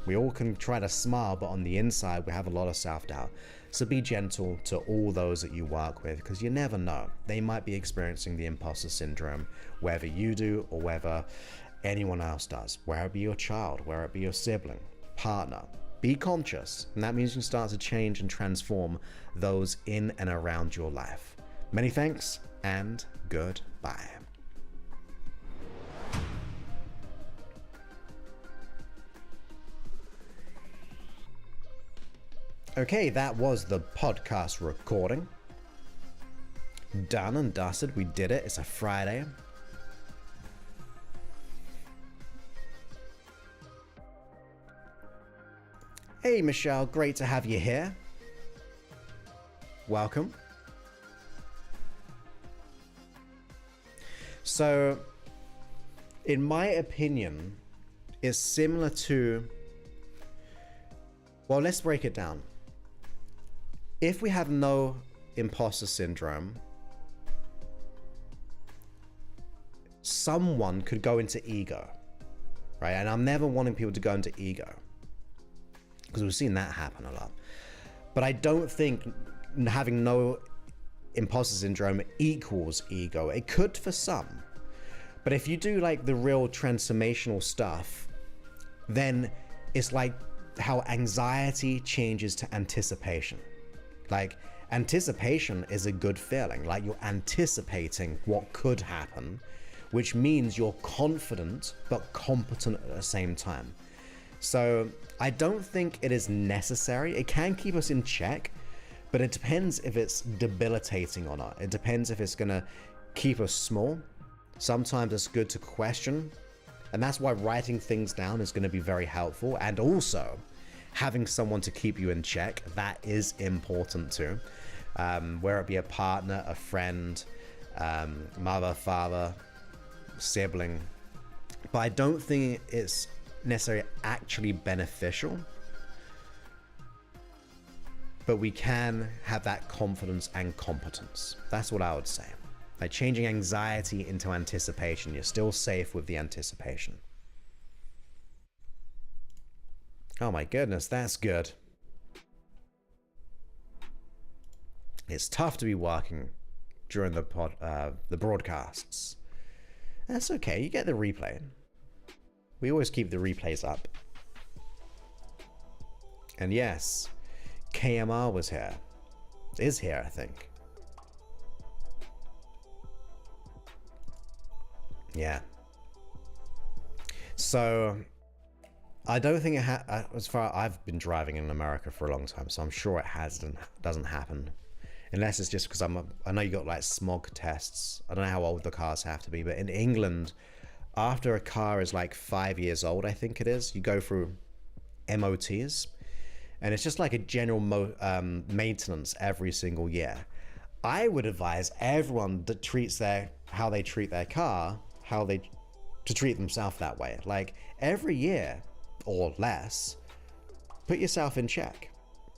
We all can try to smile, but on the inside, we have a lot of self-doubt. So be gentle to all those that you work with, because you never know. They might be experiencing the imposter syndrome, whether you do or whether anyone else does, whether it be your child, whether it be your sibling, partner. Be conscious, and that means you can start to change and transform those in and around your life. Many thanks, and goodbye. Okay, that was the podcast recording. Done and dusted. We did it. It's a Friday. Hey, Michelle. Great to have you here. Welcome. So, in my opinion, it's similar to... Well, let's break it down. If we have no imposter syndrome, someone could go into ego. right? And I'm never wanting people to go into ego, because we've seen that happen a lot. But I don't think having no imposter syndrome equals ego. It could for some. But if you do like the real transformational stuff, then it's like how anxiety changes to anticipation. Like, anticipation is a good feeling. Like, you're anticipating what could happen, which means you're confident but competent at the same time. So I don't think it is necessary. It can keep us in check, but it depends if it's debilitating or not. It depends if it's gonna keep us small. Sometimes it's good to question, and that's why writing things down is gonna be very helpful. And also having someone to keep you in check, that is important too. Whether it be a partner, a friend, mother, father, sibling. But I don't think it's necessarily actually beneficial, but we can have that confidence and competence. That's what I would say. Like changing anxiety into anticipation. You're still safe with the anticipation. Oh my goodness, that's good. It's tough to be working during the broadcasts. That's okay, you get the replay. We always keep the replays up. And yes, KMR was here. Is here, I think. Yeah. So, I don't think it as far I've been driving in America for a long time, so I'm sure it doesn't happen. Unless it's just because I know you got like smog tests. I don't know how old the cars have to be, but in England, after a car is like 5 years old, I think it is, you go through MOTs, and it's just like a general maintenance every single year. I would advise everyone that how they treat their car, to treat themselves that way. Like every year or less, put yourself in check.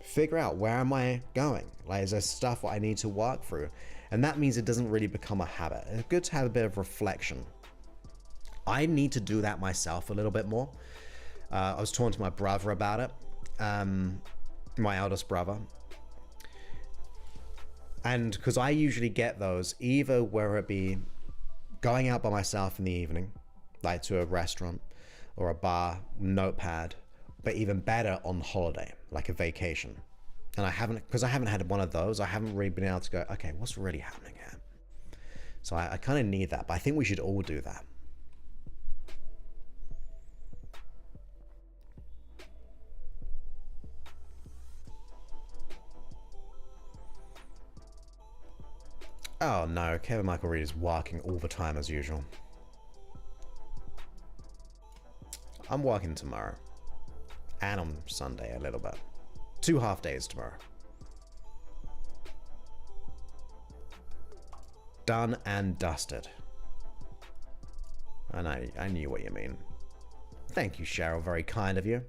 Figure out, where am I going? Like, is there stuff what I need to work through? And that means it doesn't really become a habit. It's good to have a bit of reflection. I need to do that myself a little bit more. I was talking to my brother about it, my eldest brother. And because I usually get those, either whether it be going out by myself in the evening, like to a restaurant or a bar, notepad, but even better on holiday, like a vacation. And because I haven't had one of those, I haven't really been able to go, okay, what's really happening here? So I kind of need that, but I think we should all do that. Oh no, Kevin Michael Reed is working all the time as usual. I'm working tomorrow. And on Sunday a little bit. 2 half days tomorrow. Done and dusted. And I knew what you mean. Thank you, Cheryl. Very kind of you.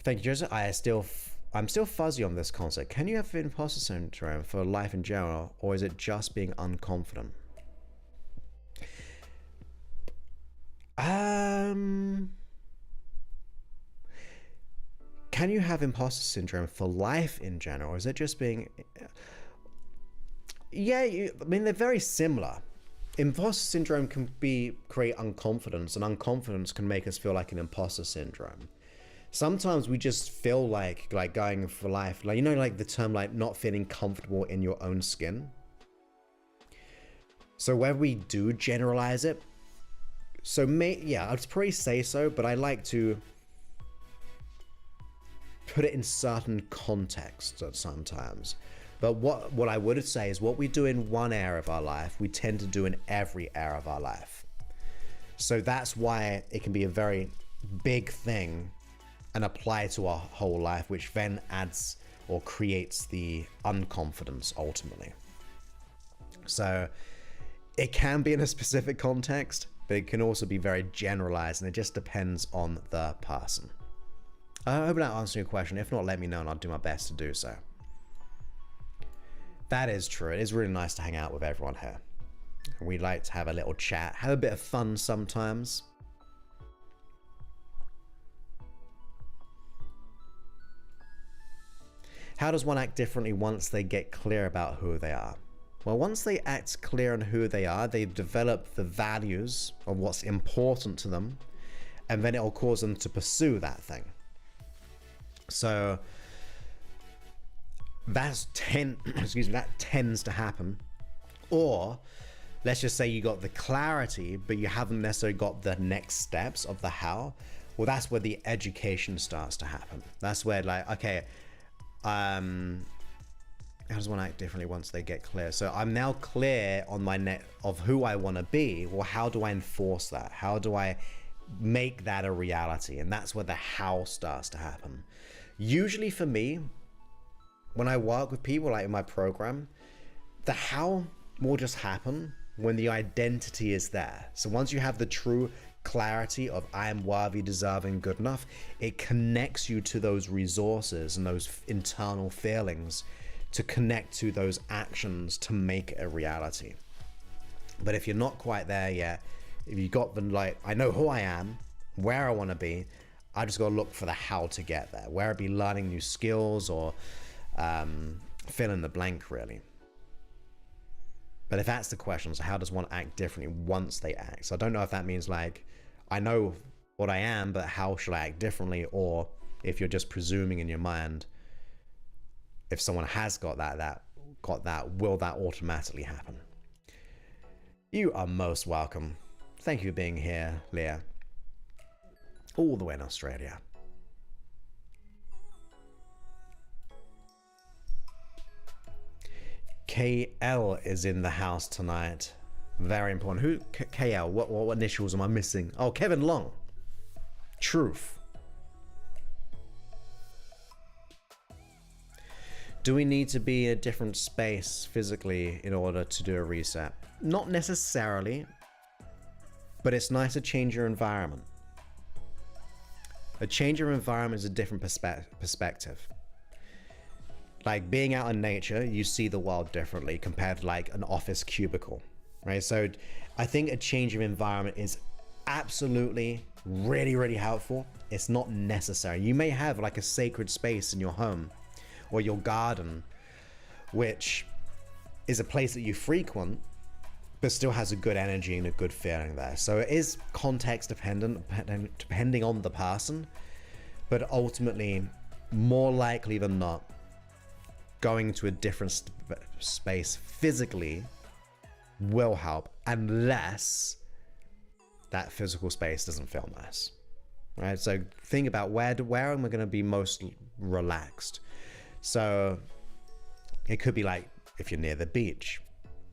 Thank you, Joseph. I'm still fuzzy on this concept. Can you have imposter syndrome for life in general, or is it just being unconfident? Can you have imposter syndrome for life in general, or is it just being... Yeah, I mean, they're very similar. Imposter syndrome can create unconfidence, and unconfidence can make us feel like an imposter syndrome. Sometimes we just feel like going for life, like, you know, like the term, like not feeling comfortable in your own skin. So where we do generalize it, so yeah, I'd probably say so, but I like to put it in certain contexts sometimes. But what I would say is, what we do in one area of our life, we tend to do in every area of our life. So that's why it can be a very big thing and apply to our whole life, which then adds or creates the unconfidence ultimately. So it can be in a specific context, but it can also be very generalized, and it just depends on the person. I hope that answers your question. If not, let me know and I'll do my best to do so. That is true. It is really nice to hang out with everyone here. We like to have a little chat, have a bit of fun sometimes. How does one act differently once they get clear about who they are? Well, once they act clear on who they are, they've developed the values of what's important to them, and then it'll cause them to pursue that thing. So that tends to happen. Or let's just say you got the clarity, but you haven't necessarily got the next steps of the how. Well, that's where the education starts to happen. That's where, like, okay, how does one act differently once they get clear? So I'm now clear on my net of who I want to be. Well, how do I enforce that? How do I make that a reality? And that's where the how starts to happen. Usually for me, when I work with people, like in my program, the how will just happen when the identity is there. So once you have the true clarity of I am worthy, deserving, good enough, it connects you to those resources and those internal feelings to connect to those actions to make it a reality. But if you're not quite there yet, if you got the, like, I know who I am, where I want to be, I just got to look for the how to get there, where it be learning new skills or fill in the blank, really. But if that's the question, so how does one act differently once they act? So I don't know if that means, like, I know what I am, but how should I act differently? Or if you're just presuming in your mind, if someone has got that, will that automatically happen? You are most welcome. Thank you for being here, Leah. All the way in Australia. KL is in the house tonight. Very important. Who? KL. What initials am I missing? Oh, Kevin Long. Truth. Do we need to be in a different space physically in order to do a reset? Not necessarily, but it's nice to change your environment. A change of environment is a different perspective. Like being out in nature, you see the world differently compared to like an office cubicle, right? So I think a change of environment is absolutely really, really helpful. It's not necessary. You may have like a sacred space in your home or your garden, which is a place that you frequent, but still has a good energy and a good feeling there. So it is context dependent, depending on the person, but ultimately, more likely than not, going to a different space physically will help, unless that physical space doesn't feel nice, right? So think about where am I going to be most relaxed? So it could be like if you're near the beach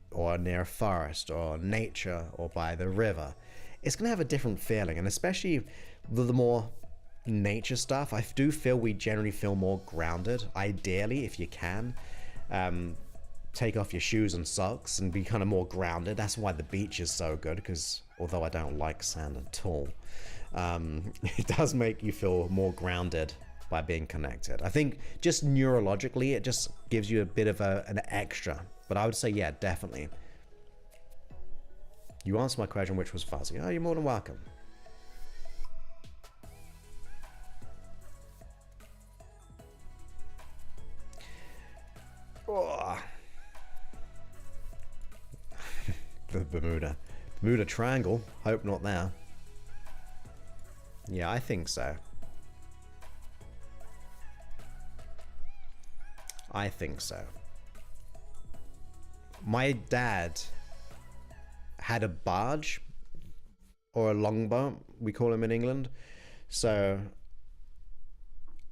or near a forest or nature or by the river, it's going to have a different feeling. And especially the more nature stuff, I do feel we generally feel more grounded. Ideally, if you can, take off your shoes and socks and be kind of more grounded. That's why the beach is so good, because although I don't like sand at all, it does make you feel more grounded by being connected. I think just neurologically, it just gives you a bit of an extra. But I would say, yeah, definitely. You answered my question, which was fuzzy. Oh, you're more than welcome. Oh. The Bermuda Triangle. Hope not there. Yeah, I think so. I think so. My dad had a barge, or a longboat, we call them in England. So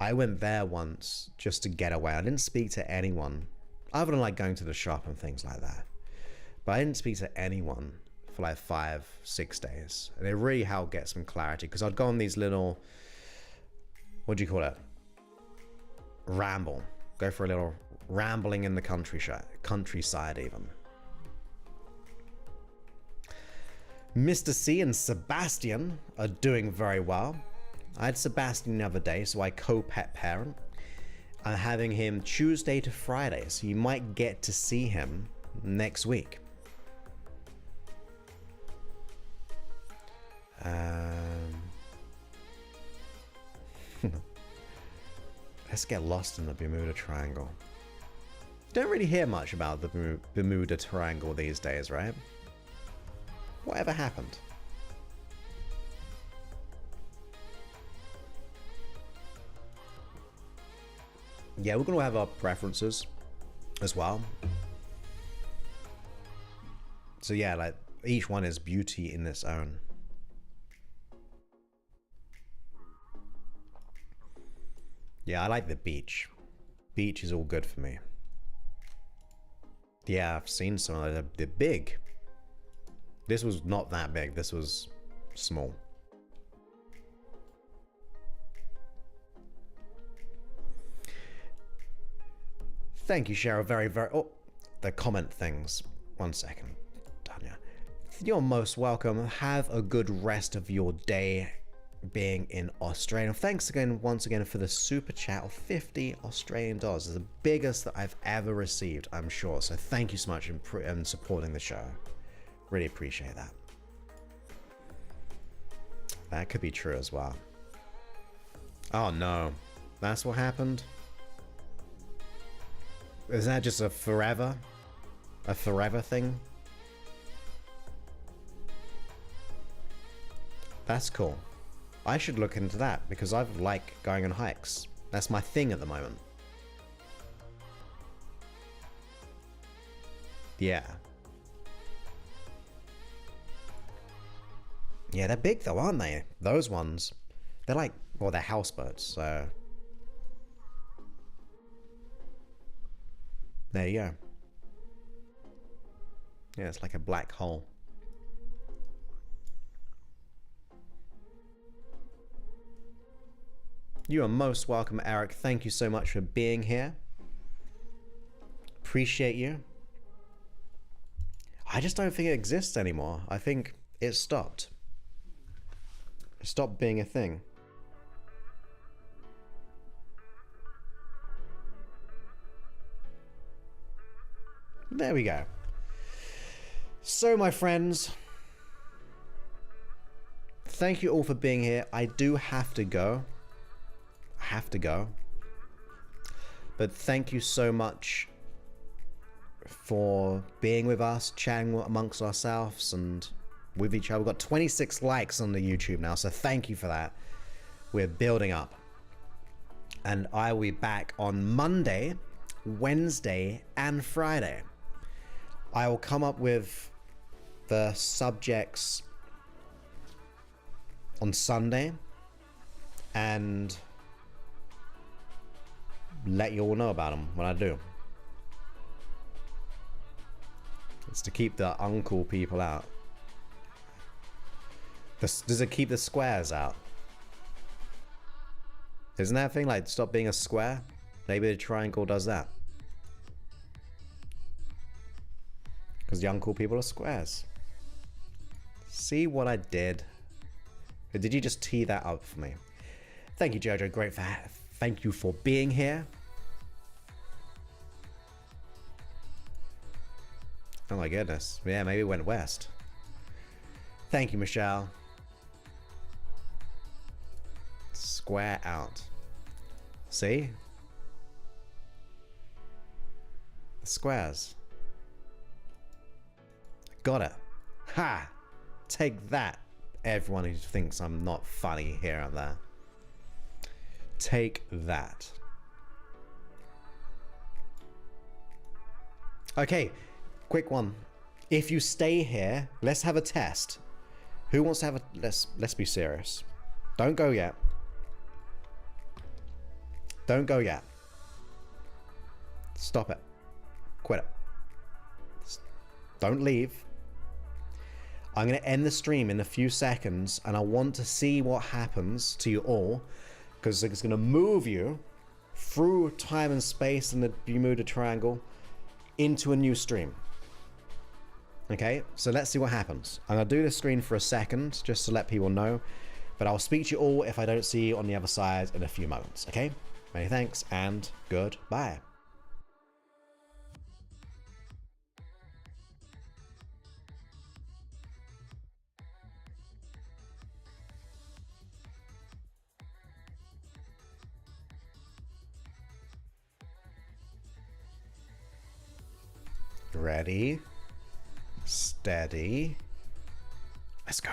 I went there once just to get away. I didn't speak to anyone, other than like going to the shop and things like that. But I didn't speak to anyone for like 5-6 days. And it really helped get some clarity, because I'd go on these little, what do you call it? Ramble. Go for a little rambling in the countryside even. Mr. C and Sebastian are doing very well. I had Sebastian the other day, so I co-pet parent. I'm having him Tuesday to Friday, so you might get to see him next week. Let's get lost in the Bermuda Triangle. Don't really hear much about the Bermuda Triangle these days, right? Whatever happened? Yeah, we're going to have our preferences as well. So yeah, like each one is beauty in its own. Yeah, I like the beach. Beach is all good for me. Yeah, I've seen some of them. They're big. This was not that big. This was small. Thank you, Cheryl. Very, very... Oh, the comment things. 1 second, Tanya. You're most welcome. Have a good rest of your day being in Australia. Thanks again, once again, for the super chat of 50 Australian dollars. It's the biggest that I've ever received, I'm sure. So thank you so much in supporting the show. Really appreciate that. That could be true as well. Oh no, that's what happened? Is that just a forever thing? That's cool. I should look into that because I like going on hikes. That's my thing at the moment. Yeah. Yeah, they're big though, aren't they? Those ones. They're like, well, they're houseboats, so... There you go. Yeah, it's like a black hole. You are most welcome, Eric. Thank you so much for being here. Appreciate you. I just don't think it exists anymore. I think it stopped. It stopped being a thing. There we go. So, my friends, thank you all for being here. I do have to go. But thank you so much for being with us, chatting amongst ourselves and with each other. We've got 26 likes on the YouTube now, so thank you for that. We're building up. And I will be back on Monday, Wednesday, and Friday. I will come up with the subjects on Sunday and let you all know about them when I do. It's to keep the uncool people out. Does it keep the squares out? Isn't that a thing? Like, stop being a square? Maybe the triangle does that. Because the uncool people are squares. See what I did? Or did you just tee that up for me? Thank you, Jojo. Great for thank you for being here. Oh my goodness. Yeah, maybe it went west. Thank you, Michelle. Square out. See? The squares. Got it. Ha! Take that, everyone who thinks I'm not funny here and there. Take that. Okay, quick one. If you stay here, let's have a test. Who wants to have a... Let's be serious. Don't go yet. Don't go yet. Stop it. Quit it. Don't leave. I'm going to end the stream in a few seconds, and I want to see what happens to you all, because it's going to move you through time and space in the Bermuda Triangle into a new stream. Okay, so let's see what happens. I'm going to do the screen for a second, just to let people know, but I'll speak to you all if I don't see you on the other side in a few moments, okay? Many thanks, and goodbye. Ready, steady, let's go.